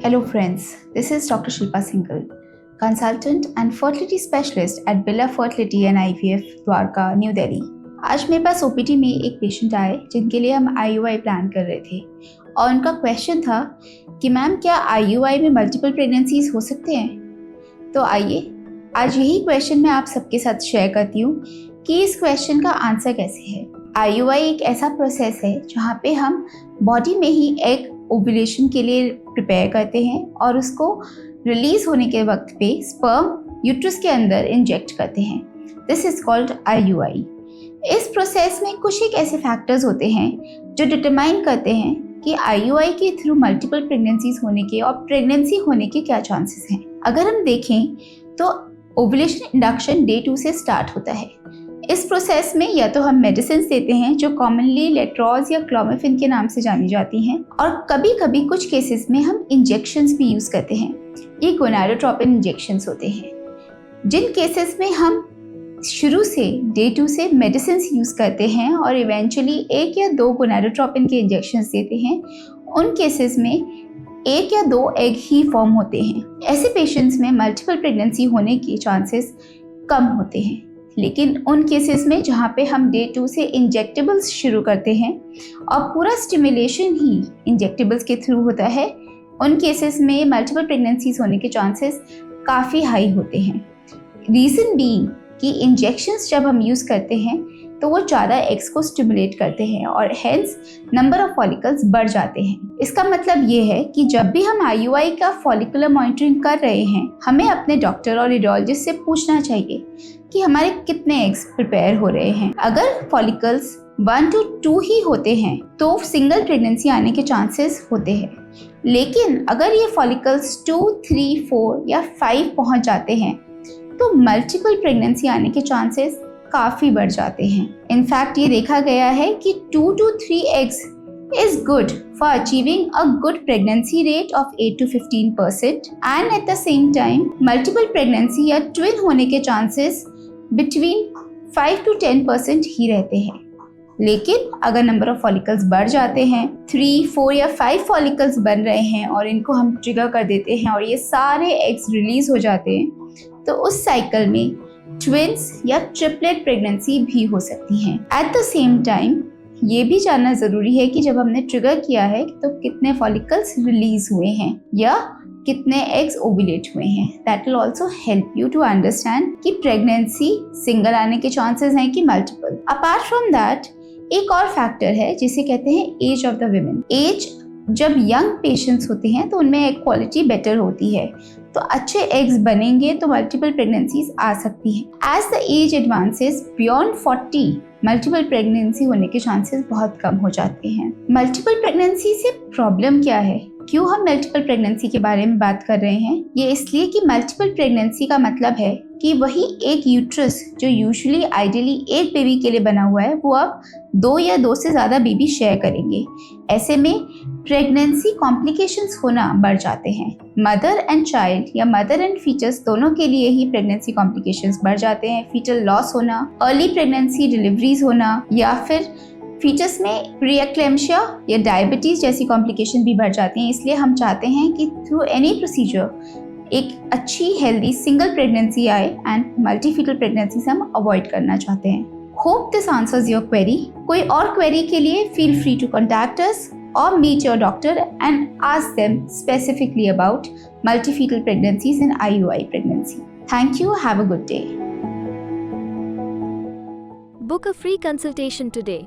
Hello friends, this is Dr. Shilpa Singhal, consultant and fertility specialist at Billa Fertility and IVF, Dwarka, new Delhi. आज मेरे पास OPD में एक patient आए जिनके लिए हम IUI प्लान कर रहे थे और उनका क्वेश्चन था कि मैम क्या IUI में मल्टीपल प्रेगनेंसीज हो सकते हैं। तो आइए आज यही क्वेश्चन मैं आप सबके साथ शेयर करती हूँ कि इस क्वेश्चन का आंसर कैसे है। IUI एक ऐसा प्रोसेस है जहाँ पे हम बॉडी में ही एग ओव्यूलेशन के लिए प्रिपेयर करते हैं और उसको रिलीज होने के वक्त पे स्पर्म यूट्रस के अंदर इंजेक्ट करते हैं। This is called IUI। इस प्रोसेस में कुछ एक ऐसे फैक्टर्स होते हैं जो डिटरमाइन करते हैं कि IUI के थ्रू मल्टीपल प्रेगनेंसीज होने के और प्रेगनेंसी होने के क्या चांसेस हैं। अगर हम देखें तो ओव्यूलेशन इंडक्शन डे 2 से स्टार्ट होता है। इस प्रोसेस में या तो हम मेडिसिन देते हैं जो कॉमनली लेट्रोज या क्लोमिफेन के नाम से जानी जाती हैं, और कभी कभी कुछ केसेस में हम इंजेक्शंस भी यूज़ करते हैं। ये गोनाडोट्रोपिन इंजेक्शंस होते हैं। जिन केसेस में हम शुरू से डे 2 से मेडिसिन यूज़ करते हैं और इवेंचुअली 1 या 2 गोनाडोट्रोपिन के इंजेक्शंस देते हैं, उन केसेस में 1 या 2 एग ही फॉर्म होते हैं। ऐसे पेशेंट्स में मल्टीपल प्रेगनेंसी होने के चांसेस कम होते हैं। लेकिन उन केसेस में जहाँ पे हम डे 2 से इंजेक्टेबल्स शुरू करते हैं और पूरा स्टिमुलेशन ही इंजेक्टेबल्स के थ्रू होता है, उन केसेस में मल्टीपल प्रेगनेंसीज होने के चांसेस काफ़ी हाई होते हैं। रीज़न बीइंग कि इंजेक्शंस जब हम यूज़ करते हैं तो वो ज़्यादा एग्स को स्टिमुलेट करते हैं और हेंस नंबर ऑफ फॉलिकल्स बढ़ जाते हैं। इसका मतलब ये है कि जब भी हम IUI का फॉलिकुलर मॉनिटरिंग कर रहे हैं, हमें अपने डॉक्टर और रेडियोलॉजिस्ट से पूछना चाहिए कि हमारे कितने एग्स प्रिपेयर हो रहे हैं। अगर फॉलिकल्स 1 to 2 ही होते हैं तो सिंगल प्रेगनेंसी आने के चांसेस होते हैं। लेकिन अगर ये फॉलिकल्स 2, 3, 4 या 5 पहुंच जाते हैं तो मल्टीपल प्रेगनेंसी आने के चांसेस काफ़ी बढ़ जाते हैं। इनफैक्ट ये देखा गया है कि 2 to 3 eggs is good for achieving a good pregnancy rate of 8 to 15% and at the same time multiple pregnancy या twin होने के chances between 5 to 10% ही रहते हैं। लेकिन अगर नंबर ऑफ फॉलिकल्स बढ़ जाते हैं, 3, 4 या 5 फॉलिकल्स बन रहे हैं और इनको हम ट्रिगर कर देते हैं और ये सारे एग्स रिलीज हो जाते हैं, तो उस साइकिल में ट्विंस या ट्रिपलेट प्रेगनेंसी भी हो सकती हैं। एट द सेम टाइम ये भी जानना ज़रूरी है कि जब हमने ट्रिगर किया है तो कितने फॉलिकल्स रिलीज हुए हैं या कितने एग्स ओव्यूलेट हुए हैं। That will also help you to understand कि प्रेगनेंसी सिंगल आने के चांसेस हैं कि मल्टीपल। अपार्ट फ्रॉम दैट एक और फैक्टर है जिसे कहते हैं age of the women. Age जब यंग पेशेंट्स होते हैं तो उनमें एग क्वालिटी बेटर होती है, तो अच्छे एग्स बनेंगे तो मल्टीपल प्रेगनेंसीज आ सकती हैं। As the age advances beyond 40 multiple pregnancy होने के चांसेस बहुत कम हो जाते हैं। मल्टीपल प्रेगनेंसी से प्रॉब्लम क्या है, क्यों हम मल्टीपल प्रेगनेंसी के बारे में बात कर रहे हैं? ये इसलिए कि मल्टीपल प्रेगनेंसी का मतलब है कि वही एक यूट्रस जो यूजुअली आइडियली एक बेबी के लिए बना हुआ है, वो अब 2 या 2 से ज़्यादा बेबी शेयर करेंगे। ऐसे में प्रेगनेंसी कॉम्प्लिकेशंस होना बढ़ जाते हैं। मदर एंड चाइल्ड या मदर एंड फीटस दोनों के लिए ही प्रेगनेंसी कॉम्प्लिकेशंस बढ़ जाते हैं। फीटल लॉस होना, अर्ली प्रेगनेंसी डिलीवरीज होना या फिर फीटस में प्रीएक्लेम्शिया या डायबिटीज़ जैसी कॉम्प्लिकेशन भी बढ़ जाती हैं। इसलिए हम चाहते हैं कि थ्रू एनी प्रोसीजर एक अच्छी हेल्दी सिंगल प्रेगनेंसी आए एंड मल्टीफीटल प्रेगनेंसी हम अवॉइड करना चाहते हैं। Hope this answers your query. कोई और क्वेरी के लिए feel free to contact us or meet your doctor and ask them specifically about multifetal pregnancies and IUI pregnancy. Thank you. Have a good day. Book a free consultation today.